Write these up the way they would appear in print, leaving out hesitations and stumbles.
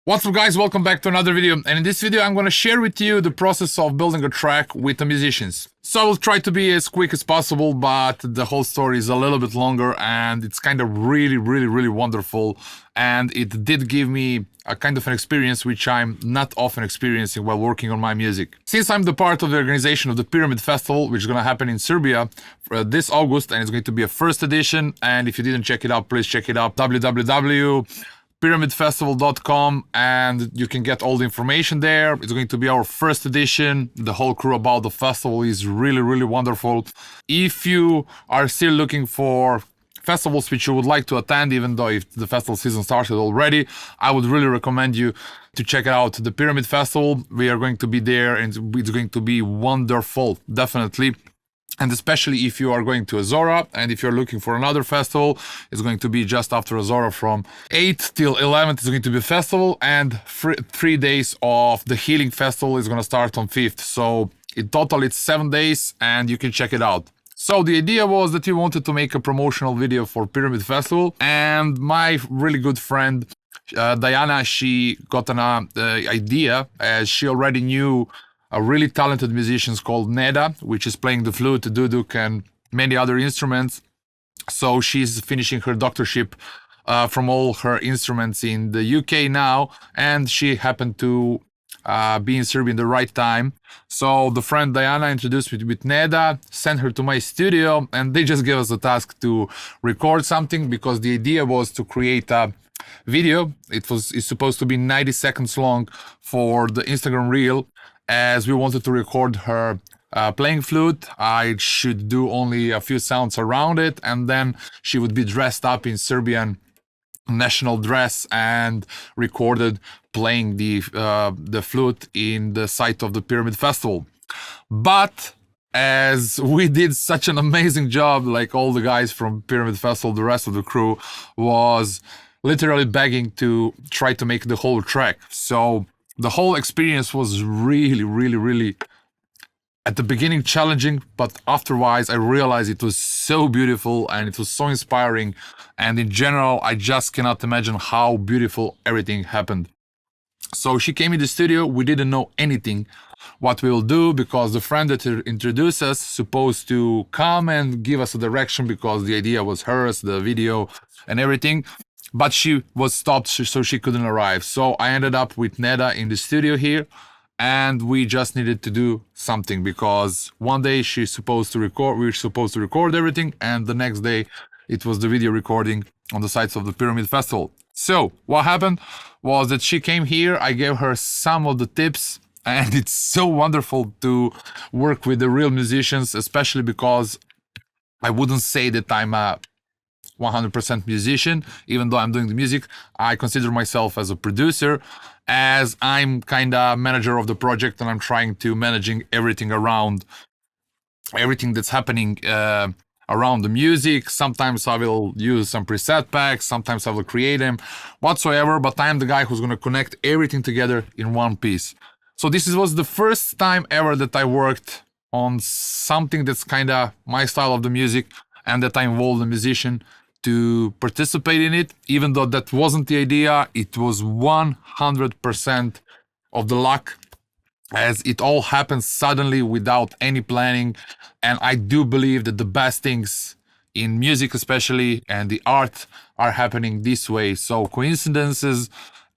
What's up guys, welcome back to another video, and in this video I'm gonna share with you the process of building a track with the musicians. So I will try to be as quick as possible, but the whole story is a little bit longer and it's kind of really wonderful, and it did give me a kind of an experience which I'm not often experiencing while working on my music. Since I'm the part of the organization of the Pyramid Festival, which is gonna happen in Serbia this August, and it's going to be a first edition, and if you didn't check it out, please check it out, www.pyramidfestival.com, and you can get all the information there. It's going to be our first edition. The whole crew about the festival is really wonderful. If you are still looking for festivals which you would like to attend, even though if the festival season started already, I would really recommend you to check out the Pyramid Festival. We are going to be there and it's going to be wonderful, definitely. And especially if you are going to Azora, and if you're looking for another festival, it's going to be just after Azora from 8th till 11th. It's going to be a festival, and 3 days of the Healing Festival is going to start on 5th. So in total, it's 7 days, and you can check it out. So the idea was that we wanted to make a promotional video for Pyramid Festival, and my really good friend Diana, she got an idea, as she already knew a really talented musician called Neda, which is playing the flute, the duduk, and many other instruments. So she's finishing her doctorship from all her instruments in the UK now, and she happened to be in Serbia in the right time. So the friend Diana introduced me with Neda, sent her to my studio, and they just gave us a task to record something, because the idea was to create a video. It's supposed to be 90 seconds long for the Instagram reel, as we wanted to record her playing flute. I should do only a few sounds around it, and then she would be dressed up in Serbian national dress and recorded playing the flute in the site of the Pyramid Festival. But as we did such an amazing job, like all the guys from Pyramid Festival, the rest of the crew was literally begging to try to make the whole track. So the whole experience was really at the beginning challenging, but afterwards I realized it was so beautiful and it was so inspiring, and in general I just cannot imagine how beautiful everything happened. So she came in the studio. We didn't know anything what we will do, because the friend that introduced us supposed to come and give us a direction, because the idea was hers, the video and everything. But she was stopped, so she couldn't arrive. So I ended up with Neda in the studio here, and we just needed to do something, because one day we were supposed to record everything, and the next day it was the video recording on the sites of the Pyramid Festival. So what happened was that she came here, I gave her some of the tips, and it's so wonderful to work with the real musicians, especially because I wouldn't say that I'm a 100% musician, even though I'm doing the music. I consider myself as a producer, as I'm kind of manager of the project, and I'm trying to managing everything around everything that's happening around the music. Sometimes I will use some preset packs, sometimes I will create them whatsoever, but I'm the guy who's going to connect everything together in one piece. So this was the first time ever that I worked on something that's kind of my style of the music, and that I involved a musician to participate in it. Even though that wasn't the idea, it was 100% of the luck, as it all happened suddenly without any planning. And I do believe that the best things in music especially, and the art, are happening this way. So coincidences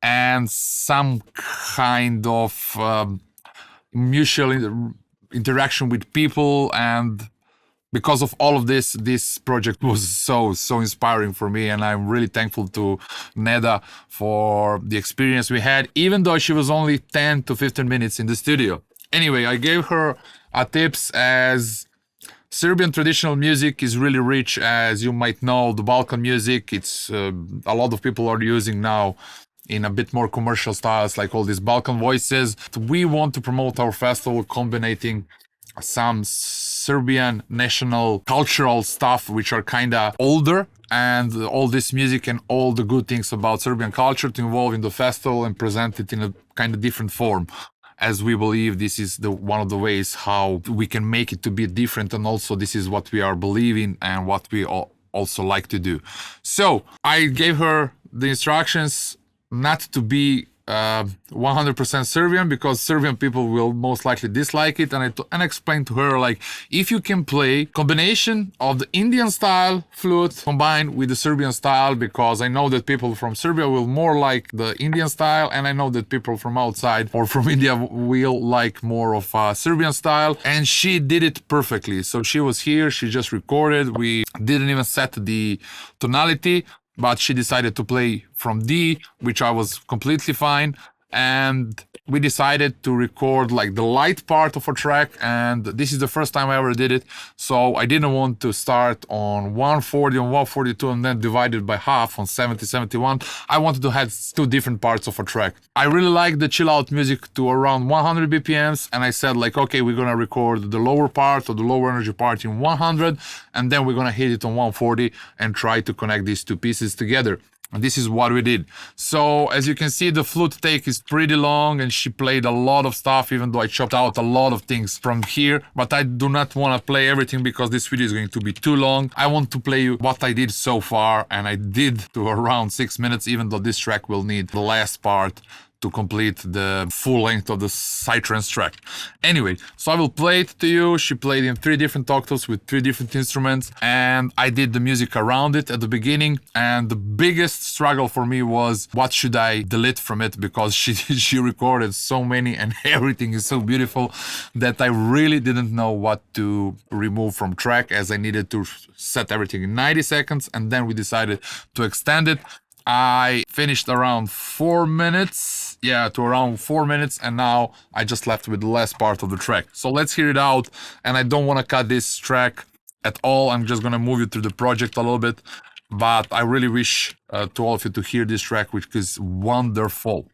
and some kind of mutual interaction with people, and because of all of this, this project was so inspiring for me, and I'm really thankful to Neda for the experience we had, even though she was only 10 to 15 minutes in the studio. Anyway, I gave her tips, as Serbian traditional music is really rich, as you might know. The Balkan music, it's a lot of people are using now in a bit more commercial styles, like all these Balkan voices. We want to promote our festival combining some Serbian national cultural stuff, which are kind of older, and all this music and all the good things about Serbian culture to involve in the festival and present it in a kind of different form, as we believe this is one of the ways how we can make it to be different, and also this is what we are believing and what we also like to do. So I gave her the instructions not to be 100% Serbian, because Serbian people will most likely dislike it. And I explained to her, like, if you can play combination of the Indian style flute combined with the Serbian style, because I know that people from Serbia will more like the Indian style, and I know that people from outside or from India will like more of Serbian style. And she did it perfectly. So she was here, she just recorded. We didn't even set the tonality, but she decided to play from D, which I was completely fine. And we decided to record like the light part of a track, and this is the first time I ever did it, so I didn't want to start on 140 and 142 and then divide it by half on 70, 71. I wanted to have two different parts of a track. I really like the chill out music to around 100 BPMs, and I said like, okay, we're gonna record the lower part or the lower energy part in 100, and then we're gonna hit it on 140 and try to connect these two pieces together. And this is what we did. So as you can see, the flute take is pretty long, and she played a lot of stuff, even though I chopped out a lot of things from here. But I do not want to play everything because this video is going to be too long. I want to play you what I did so far, and I did to around 6 minutes, even though this track will need the last part to complete the full length of the Psytrance track. Anyway, so I will play it to you. She played in 3 different octaves with 3 different instruments, and I did the music around it at the beginning. And the biggest struggle for me was, what should I delete from it? Because she recorded so many and everything is so beautiful that I really didn't know what to remove from track, as I needed to set everything in 90 seconds, and then we decided to extend it. I finished around 4 minutes, to around 4 minutes, and now I just left with the last part of the track. So let's hear it out, and I don't want to cut this track at all. I'm just gonna move you through the project a little bit, but I really wish to all of you to hear this track, which is wonderful.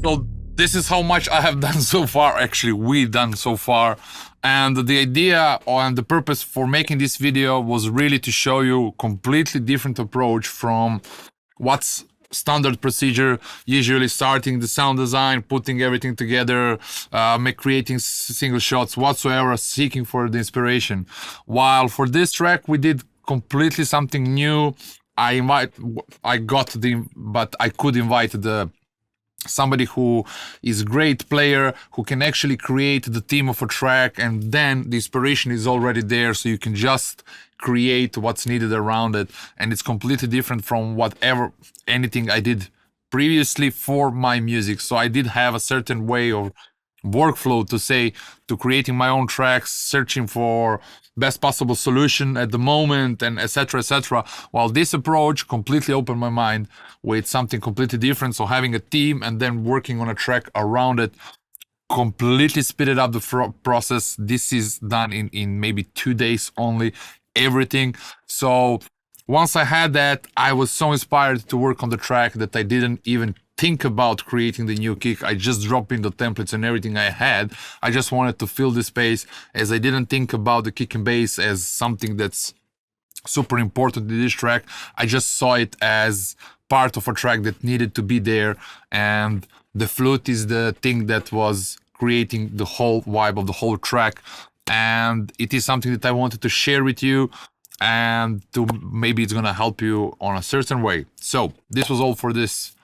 So this is how much I have done so far, actually we done so far. And the idea and the purpose for making this video was really to show you completely different approach from what's standard procedure, usually starting the sound design, putting everything together, creating single shots whatsoever, seeking for the inspiration. While for this track we did completely something new. I could invite somebody who is a great player, who can actually create the theme of a track, and then the inspiration is already there, so you can just create what's needed around it. And it's completely different from anything I did previously for my music. So I did have a certain way of workflow to creating my own tracks, searching for best possible solution at the moment, and etc, etc. While this approach completely opened my mind with something completely different. So having a theme and then working on a track around it completely speeded up the process. This is done in maybe 2 days only, everything. So once I had that, I was so inspired to work on the track that I didn't even think about creating the new kick. I just dropped in the templates and everything I had. I just wanted to fill the space, as I didn't think about the kick and bass as something that's super important in this track. I just saw it as part of a track that needed to be there, and the flute is the thing that was creating the whole vibe of the whole track. And it is something that I wanted to share with you, and maybe it's gonna help you on a certain way. So this was all for this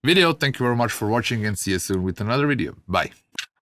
video. Thank you very much for watching, and see you soon with another video. Bye.